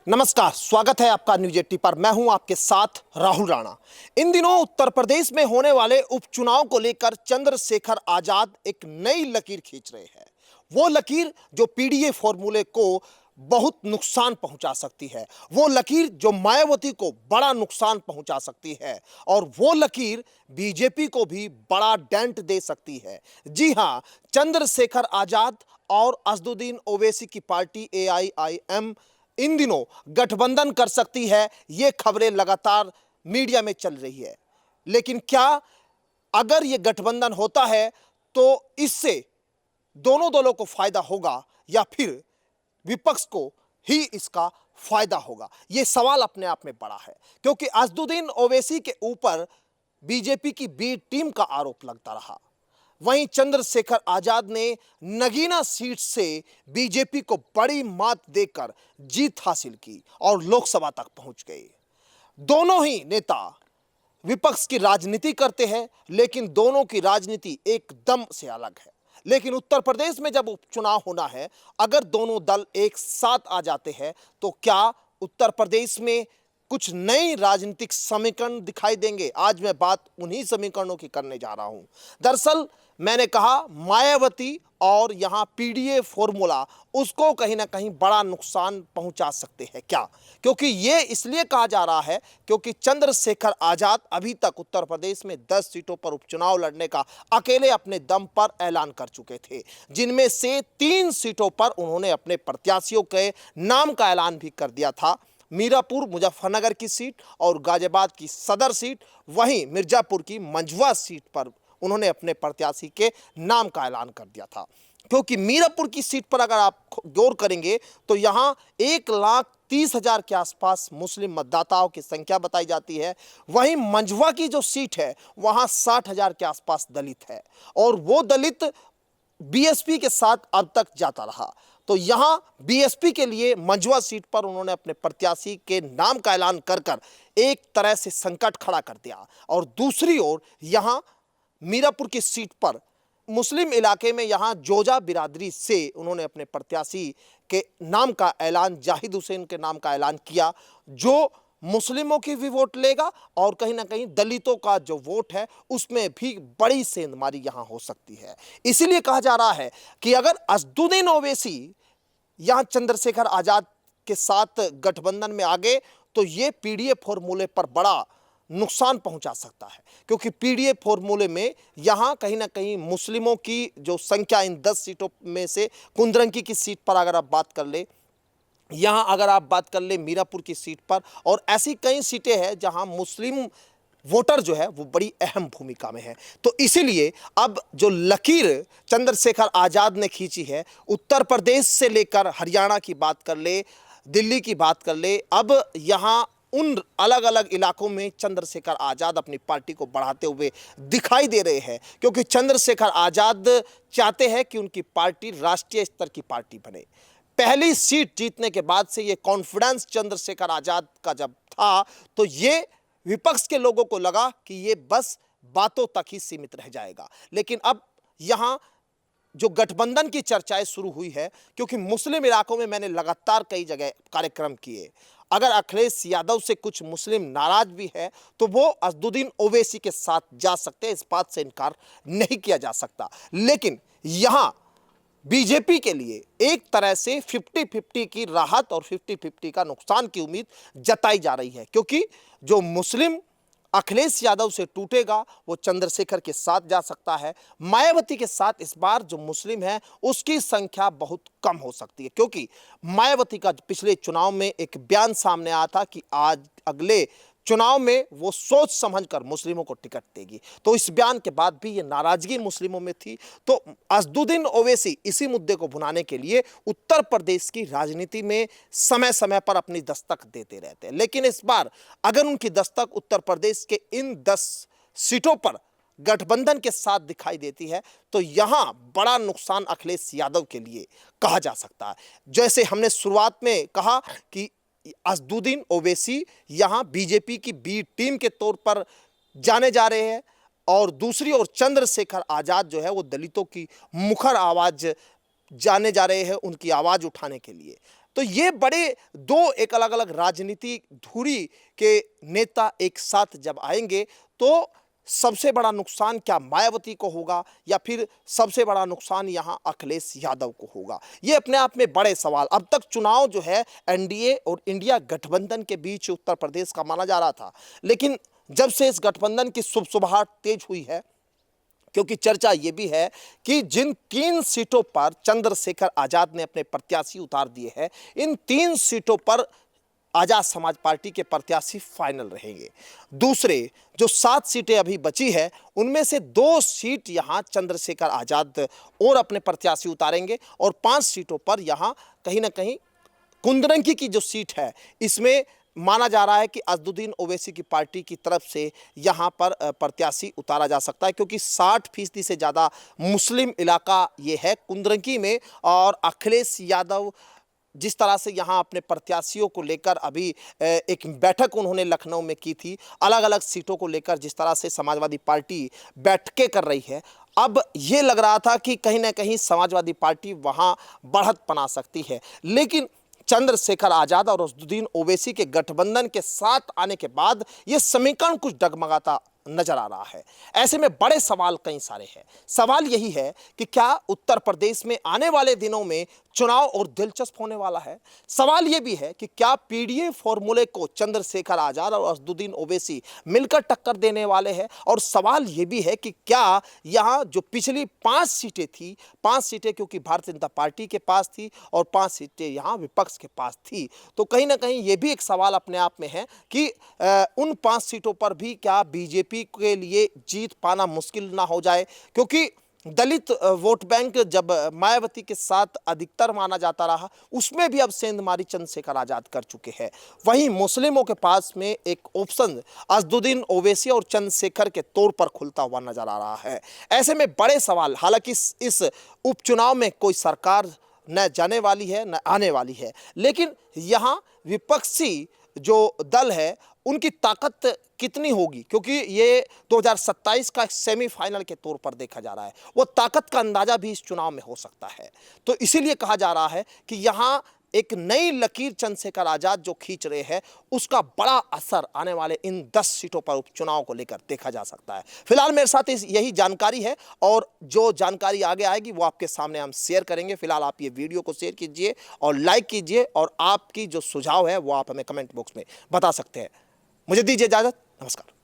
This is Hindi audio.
नमस्कार, स्वागत है आपका न्यूज 80 पर। मैं हूं आपके साथ राहुल राणा। इन दिनों उत्तर प्रदेश में होने वाले उपचुनाव को लेकर चंद्रशेखर आजाद एक नई लकीर खींच रहे हैं। वो लकीर जो पीडीए फॉर्मूले को बहुत नुकसान पहुंचा सकती है, वो लकीर जो मायावती को बड़ा नुकसान पहुंचा सकती है, और वो लकीर बीजेपी को भी बड़ा डेंट दे सकती है। जी हां, चंद्रशेखर आजाद और असदुद्दीन ओवैसी की पार्टी एआईआईएम इन दिनों गठबंधन कर सकती है। ये खबरें लगातार मीडिया में चल रही है, लेकिन क्या अगर ये गठबंधन होता है तो इससे दोनों दलों को फायदा होगा या फिर विपक्ष को ही इसका फायदा होगा? ये सवाल अपने आप में बड़ा है, क्योंकि असदुद्दीन ओवैसी के ऊपर बीजेपी की बी टीम का आरोप लगता रहा। वहीं चंद्रशेखर आजाद ने नगीना सीट से बीजेपी को बड़ी मात देकर जीत हासिल की और लोकसभा तक पहुंच गए। दोनों ही नेता विपक्ष की राजनीति करते हैं, लेकिन दोनों की राजनीति एकदम से अलग है। लेकिन उत्तर प्रदेश में जब उपचुनाव होना है, अगर दोनों दल एक साथ आ जाते हैं तो क्या उत्तर प्रदेश में कुछ नई राजनीतिक समीकरण दिखाई देंगे? आज मैं बात उन्हीं समीकरणों की करने जा रहा हूं। दरअसल मैंने कहा मायावती और यहां पीडीए फॉर्मूला उसको कहीं ना कहीं बड़ा नुकसान पहुंचा सकते हैं। क्या? क्योंकि ये इसलिए कहा जा रहा है क्योंकि चंद्रशेखर आजाद अभी तक उत्तर प्रदेश में 10 सीटों पर उपचुनाव लड़ने का अकेले अपने दम पर ऐलान कर चुके थे, जिनमें से 3 सीटों पर उन्होंने अपने प्रत्याशियों के नाम का ऐलान भी कर दिया था। मीरापुर मुजफ्फरनगर की सीट और गाजियाबाद की सदर सीट, वहीं मिर्जापुर की मंझवा सीट पर उन्होंने अपने प्रत्याशी के नाम का ऐलान कर दिया था। क्योंकि मीरापुर की सीट पर अगर आप गौर करेंगे तो यहां 1,30,000 के आसपास मुस्लिम मतदाताओं की संख्या बताई जाती है। वहीं मंझवा की जो सीट है वहां 60,000 के आसपास दलित है, और वो दलित बीएसपी के साथ अब तक जाता रहा। तो यहां बीएसपी के लिए मंझवा सीट पर उन्होंने अपने प्रत्याशी के नाम का ऐलान कर एक तरह से संकट खड़ा कर दिया। और दूसरी ओर यहां मीरापुर की सीट पर मुस्लिम इलाके में यहां जोजा बिरादरी से उन्होंने अपने प्रत्याशी के नाम का ऐलान, जाहिद हुसैन के नाम का ऐलान किया, जो मुस्लिमों की भी वोट लेगा और कहीं ना कहीं दलितों का जो वोट है उसमें भी बड़ी सेंधमारी यहां हो सकती है। इसीलिए कहा जा रहा है कि अगर असदुद्दीन ओवैसी यहां चंद्रशेखर आजाद के साथ गठबंधन में आ गए तो ये पीडीए फॉर्मूले पर बड़ा नुकसान पहुंचा सकता है। क्योंकि पीडीए फॉर्मूले में यहां कहीं ना कहीं मुस्लिमों की जो संख्या इन 10 सीटों में से कुंद्रंकी की सीट पर अगर आप बात कर ले, यहां अगर आप बात कर ले मीरापुर की सीट पर, और ऐसी कई सीटें हैं जहां मुस्लिम वोटर जो है वो बड़ी अहम भूमिका में है। तो इसीलिए अब जो लकीर चंद्रशेखर आजाद ने खींची है, उत्तर प्रदेश से लेकर हरियाणा की बात कर ले, दिल्ली की बात कर ले, अब यहां उन अलग अलग इलाकों में चंद्रशेखर आजाद अपनी पार्टी को बढ़ाते हुए दिखाई दे रहे हैं। क्योंकि चंद्रशेखर आजाद चाहते हैं कि उनकी पार्टी राष्ट्रीय स्तर की पार्टी बने। पहली सीट जीतने के बाद से ये कॉन्फिडेंस चंद्रशेखर आजाद का जब था तो ये विपक्ष के लोगों को लगा कि ये बस बातों तक ही सीमित रह जाएगा। लेकिन अब यहां जो गठबंधन की चर्चाएं शुरू हुई है, क्योंकि मुस्लिम इलाकों में मैंने लगातार कई जगह कार्यक्रम किए, अगर अखिलेश यादव से कुछ मुस्लिम नाराज भी है तो वो असदुद्दीन ओवैसी के साथ जा सकते हैं, इस बात से इनकार नहीं किया जा सकता। लेकिन यहां बीजेपी के लिए एक तरह से 50-50 की राहत और 50-50 का नुकसान की उम्मीद जताई जा रही है। क्योंकि जो मुस्लिम अखिलेश यादव से टूटेगा वो चंद्रशेखर के साथ जा सकता है। मायावती के साथ इस बार जो मुस्लिम है उसकी संख्या बहुत कम हो सकती है, क्योंकि मायावती का पिछले चुनाव में एक बयान सामने आया था कि आज अगले चुनाव में वो सोच समझकर मुस्लिमों को टिकट देगी। तो इस बयान के बाद भी ये नाराजगी मुस्लिमों में थी। तो असदुद्दीन ओवैसी इसी मुद्दे को भुनाने के लिए उत्तर प्रदेश की राजनीति में समय समय पर अपनी दस्तक देते रहते हैं। लेकिन इस बार अगर उनकी दस्तक उत्तर प्रदेश के इन 10 सीटों पर गठबंधन के साथ दिखाई देती है तो यहां बड़ा नुकसान अखिलेश यादव के लिए कहा जा सकता है। जैसे हमने शुरुआत में कहा कि असदुद्दीन ओवैसी यहां बीजेपी की बी टीम के तौर पर जाने जा रहे हैं, और दूसरी ओर चंद्रशेखर आजाद जो है वो दलितों की मुखर आवाज जाने जा रहे हैं उनकी आवाज़ उठाने के लिए। तो ये बड़े दो एक अलग-अलग राजनीतिक धुरी के नेता एक साथ जब आएँगे तो सबसे बड़ा नुकसान क्या मायावती को होगा या फिर सबसे बड़ा नुकसान यहाँ अखिलेश यादव को होगा? ये अपने आप में बड़े सवाल। अब तक चुनाव जो है एनडीए और इंडिया गठबंधन के बीच उत्तर प्रदेश का माना जा रहा था। लेकिन जब से इस गठबंधन की सुबसुबाहट तेज हुई है, क्योंकि चर्चा ये भी है कि जिन 3 सीटों पर चंद्रशेखर आजाद ने अपने प्रत्याशी उतार दिए हैं, इन 3 सीटों पर आजाद समाज पार्टी के प्रत्याशी फाइनल रहेंगे। दूसरे जो 7 सीटें अभी बची है, उनमें से 2 सीट यहां चंद्रशेखर आजाद और अपने प्रत्याशी उतारेंगे और 5 सीटों पर यहां कहीं ना कहीं कुंदरंकी की जो सीट है, इसमें माना जा रहा है कि अज़दुद्दीन ओवैसी की पार्टी की तरफ से यहाँ पर प्रत्याशी उतारा जा सकता है, क्योंकि 60% से ज़्यादा मुस्लिम इलाका ये है कुंदरंकी में। और अखिलेश यादव जिस तरह से यहाँ अपने प्रत्याशियों को लेकर अभी एक बैठक उन्होंने लखनऊ में की थी, अलग अलग सीटों को लेकर जिस तरह से समाजवादी पार्टी बैठकें कर रही है, अब ये लग रहा था कि कहीं ना कहीं समाजवादी पार्टी वहाँ बढ़त बना सकती है। लेकिन चंद्रशेखर आजाद और अज़दुद्दीन ओवैसी के गठबंधन के साथ आने के बाद ये समीकरण कुछ डगमगाता नजर आ रहा है। ऐसे में बड़े सवाल कई सारे हैं। सवाल यही है कि क्या उत्तर प्रदेश में आने वाले दिनों में चुनाव और दिलचस्प होने वाला है? सवाल यह भी है कि क्या पीडीए फॉर्मूले को चंद्रशेखर आजाद और अज़दुद्दीन ओवैसी मिलकर टक्कर देने वाले हैं? और सवाल यह भी है कि क्या यहाँ जो पिछली 5 सीटें थी, 5 सीटें क्योंकि भारतीय जनता पार्टी के पास थी और 5 सीटें यहाँ विपक्ष के पास थी, तो कहीं ना कहीं ये भी एक सवाल अपने आप में है कि उन 5 सीटों पर भी क्या बीजेपी के लिए जीत पाना मुश्किल ना हो जाए? क्योंकि दलित वोट बैंक जब मायावती के साथ अधिकतर माना जाता रहा, उसमें भी अब सेंधमारी चंद्रशेखर आजाद कर चुके हैं। वहीं मुस्लिमों के पास में एक ऑप्शन अज़दुद्दीन ओवैसी और चंद्रशेखर के तौर पर खुलता हुआ नजर आ रहा है। ऐसे में बड़े सवाल, हालांकि इस उपचुनाव में कोई सरकार न जाने वाली है न आने वाली है, लेकिन यहाँ विपक्षी जो दल है उनकी ताकत कितनी होगी, क्योंकि ये 2027 का सेमीफाइनल के तौर पर देखा जा रहा है, वो ताकत का अंदाजा भी इस चुनाव में हो सकता है। तो इसीलिए कहा जा रहा है कि यहाँ एक नई लकीर चंद्रशेखर आजाद जो खींच रहे हैं, उसका बड़ा असर आने वाले इन 10 सीटों पर उपचुनाव को लेकर देखा जा सकता है। फिलहाल मेरे साथ यही जानकारी है और जो जानकारी आगे आएगी वो आपके सामने हम शेयर करेंगे। फिलहाल आप ये वीडियो को शेयर कीजिए और लाइक कीजिए, और आपकी जो सुझाव है वो आप हमें कमेंट बॉक्स में बता सकते हैं। मुझे दीजिए इजाजत, नमस्कार।